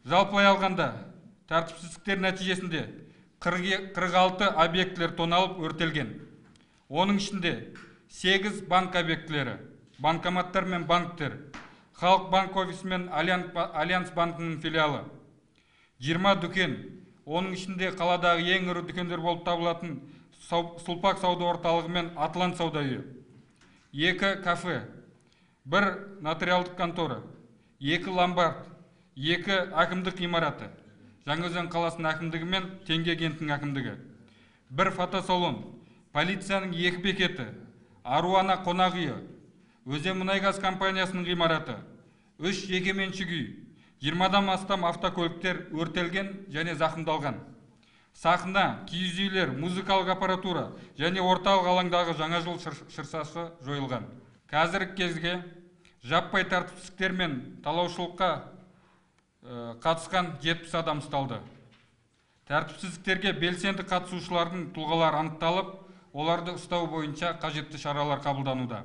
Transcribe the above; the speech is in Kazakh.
Жалпылай алғанда, тәртіпсіздіктер нәтижесінде 46 объектілер тоналып өртелген. Оның ішінде 8 банк объектілері, банкоматтар мен банктер, Халық банк офисі мен Альянс банкінің филиалы, 20 дүкен, оның ішінде қаладағы ең ірі дүкендер болып табылатын Сұлпақ сауда орталығы мен Атлант сауда үйі, 2 кафе, 1 нотариалдық контора, 2 ломбард, 2 әкімдік ғимараты, Жаңаөзен қаласының әкімдігі мен Теңге кентінің әкімдігі, 1 фотосалон, полицияның 2 бекеті, Аруана қонақ үйі, Өзенмұнайгаз компаниясының ғимараты, 3 жекеменшік үй, 20-дан астам автокөліктер өртелген және зақымдалған. Сахна, киіз үйлер, музыкалық аппаратура және орталық алаңдағы жаңа жыл шыршасы жойылған. Қазіргі кезге жаппай тәртіпсіздіктер мен талаушылыққа қатысқан 70 адам ұсталды. Тәртіпсіздіктерге белсенді қатысушылардың тұлғалары анықталып, оларды ұстау бойынша қажетті шаралар қабылдануда.